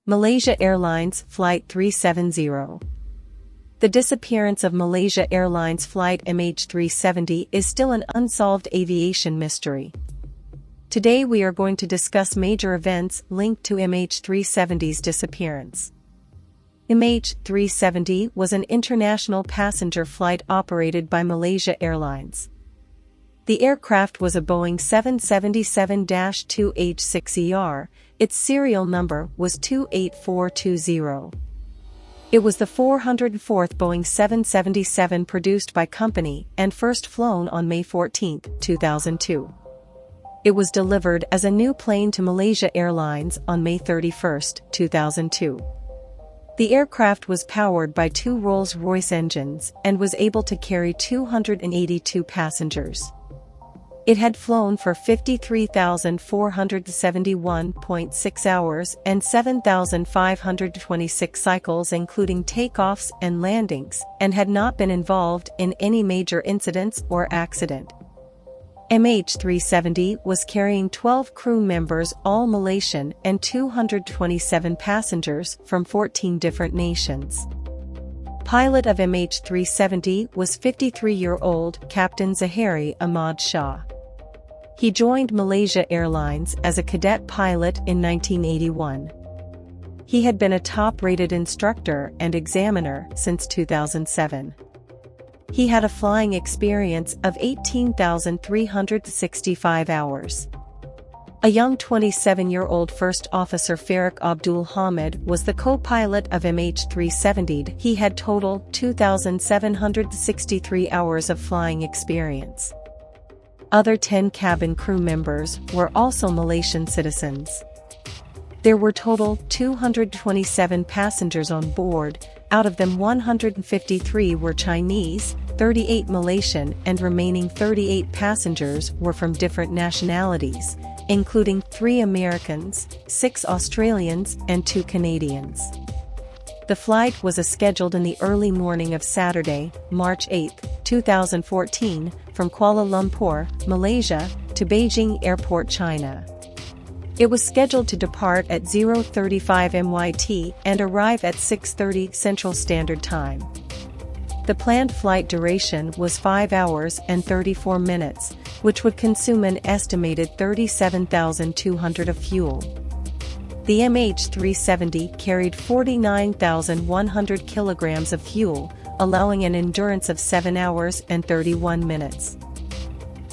Malaysia Airlines Flight 370. The disappearance of Malaysia Airlines flight MH370 is still an unsolved aviation mystery. Today we are going to discuss major events linked to MH370's disappearance. MH370 was an international passenger flight operated by Malaysia Airlines. The aircraft was a Boeing 777-2H6ER, its serial number was 28420. It was the 404th Boeing 777 produced by company and first flown on May 14, 2002. It was delivered as a new plane to Malaysia Airlines on May 31, 2002. The aircraft was powered by two Rolls-Royce engines and was able to carry 282 passengers. It had flown for 53,471.6 hours and 7,526 cycles including takeoffs and landings, and had not been involved in any major incidents or accident. MH370 was carrying 12 crew members, all Malaysian, and 227 passengers from 14 different nations. Pilot of MH370 was 53-year-old Captain Zahiri Ahmad Shah. He joined Malaysia Airlines as a cadet pilot in 1981. He had been a top-rated instructor and examiner since 2007. He had a flying experience of 18,365 hours. A young 27-year-old First Officer Fariq Abdul Hamid was the co-pilot of MH370. He had total 2,763 hours of flying experience. Other 10 cabin crew members were also Malaysian citizens. There were total 227 passengers on board, out of them 153 were Chinese, 38 Malaysian, and remaining 38 passengers were from different nationalities, including 3 Americans, 6 Australians, and 2 Canadians. The flight was scheduled in the early morning of Saturday, March 8, 2014, from Kuala Lumpur, Malaysia, to Beijing Airport, China. It was scheduled to depart at 0:35 MYT and arrive at 6:30 Central Standard Time. The planned flight duration was 5 hours and 34 minutes, which would consume an estimated 37,200 of fuel. The MH370 carried 49,100 kilograms of fuel, allowing an endurance of 7 hours and 31 minutes.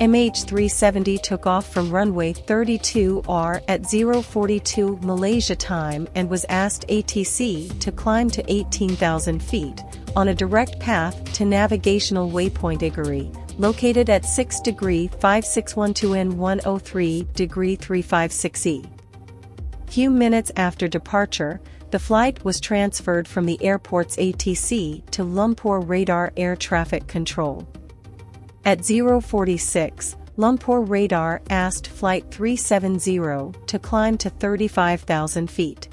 MH370 took off from runway 32R at 0:42 Malaysia time and was asked ATC to climb to 18,000 feet, on a direct path to navigational waypoint Zahiri, located at 6°5612 N 103°356 E. Few minutes after departure, the flight was transferred from the airport's ATC to Lumpur Radar Air Traffic Control. At 0:46, Lumpur Radar asked Flight 370 to climb to 35,000 feet.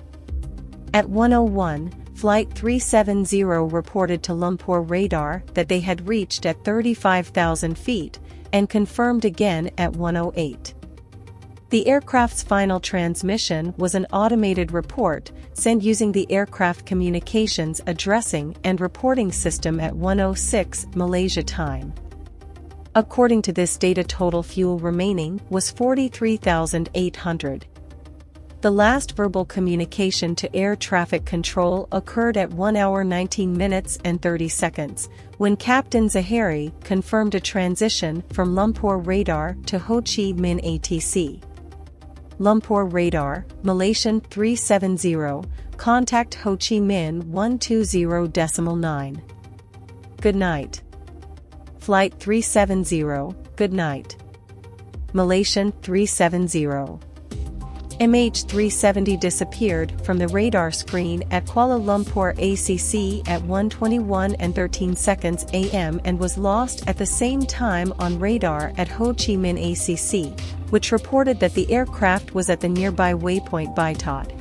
At 1:01, Flight 370 reported to Lumpur Radar that they had reached at 35,000 feet, and confirmed again at 1:08. The aircraft's final transmission was an automated report, sent using the aircraft communications addressing and reporting system at 1:06 Malaysia time. According to this data, total fuel remaining was 43,800. The last verbal communication to air traffic control occurred at 1 hour 19 minutes and 30 seconds, when Captain Zahiri confirmed a transition from Lumpur Radar to Ho Chi Minh ATC. Lumpur Radar, Malaysian 370, contact Ho Chi Minh 120.9. Good night. Flight 370, good night. Malaysian 370. MH370 disappeared from the radar screen at Kuala Lumpur ACC at 1:21:13 AM and was lost at the same time on radar at Ho Chi Minh ACC, which reported that the aircraft was at the nearby waypoint Baitot.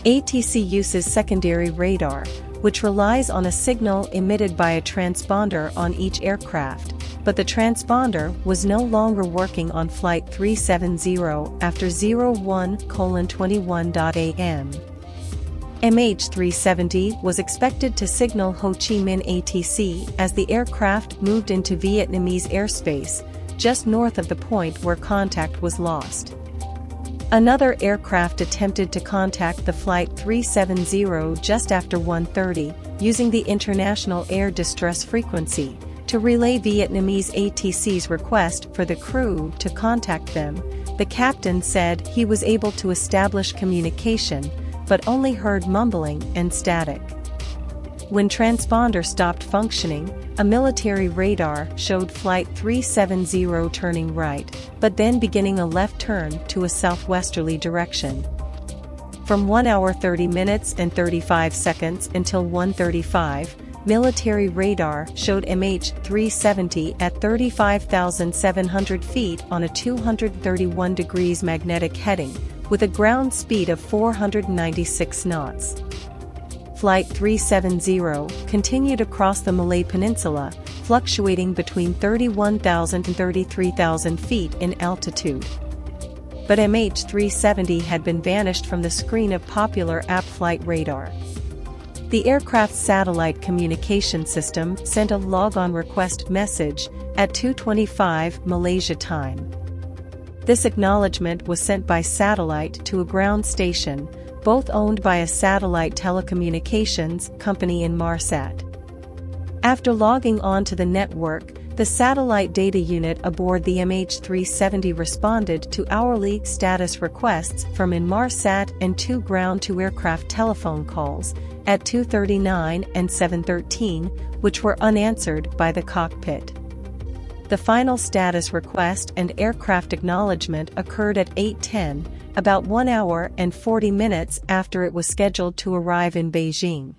ATC uses secondary radar, which relies on a signal emitted by a transponder on each aircraft, but the transponder was no longer working on Flight 370 after 01:21 am. MH370 was expected to signal Ho Chi Minh ATC as the aircraft moved into Vietnamese airspace, just north of the point where contact was lost. Another aircraft attempted to contact the Flight 370 just after 1:30, using the International Air Distress Frequency, to relay Vietnamese ATC's request for the crew to contact them. The captain said he was able to establish communication, but only heard mumbling and static. When transponder stopped functioning, a military radar showed Flight 370 turning right, but then beginning a left turn to a southwesterly direction. From 1 hour 30 minutes and 35 seconds until 1:35, military radar showed MH370 at 35,700 feet on a 231 degrees magnetic heading, with a ground speed of 496 knots. Flight 370 continued across the Malay Peninsula, fluctuating between 31,000 and 33,000 feet in altitude. But MH370 had been vanished from the screen of popular app flight radar. The aircraft's satellite communication system sent a log-on request message at 2:25 Malaysia time. This acknowledgement was sent by satellite to a ground station, both owned by a satellite telecommunications company in Marsat. After logging on to the network, the satellite data unit aboard the MH370 responded to hourly status requests from Inmarsat and 2 ground-to-aircraft telephone calls at 2:39 and 7:13, which were unanswered by the cockpit. The final status request and aircraft acknowledgement occurred at 8:10, about 1 hour and 40 minutes after it was scheduled to arrive in Beijing.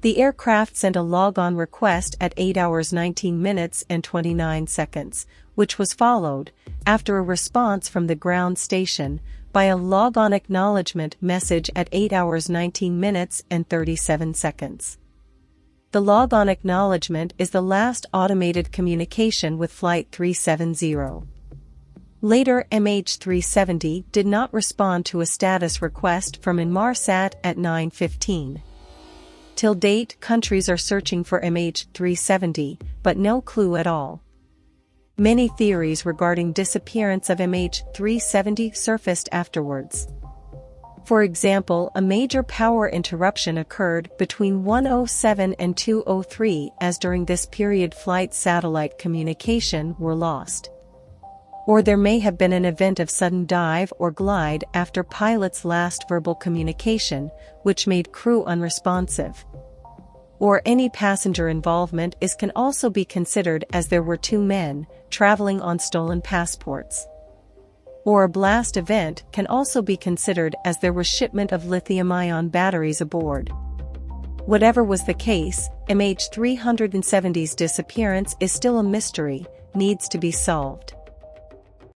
The aircraft sent a log-on request at 8 hours 19 minutes and 29 seconds, which was followed, after a response from the ground station, by a log-on acknowledgement message at 8 hours 19 minutes and 37 seconds. The log-on acknowledgement is the last automated communication with Flight 370. Later, MH370 did not respond to a status request from Inmarsat at 9:15. Till date, countries are searching for MH370, but no clue at all. Many theories regarding disappearance of MH370 surfaced afterwards. For example, a major power interruption occurred between 1:07 and 2:03, as during this period flight satellite communication were lost. Or there may have been an event of sudden dive or glide after pilots' last verbal communication, which made crew unresponsive. Or any passenger involvement can also be considered, as there were 2 men traveling on stolen passports. Or a blast event can also be considered, as there was shipment of lithium-ion batteries aboard. Whatever was the case, MH370's disappearance is still a mystery, needs to be solved.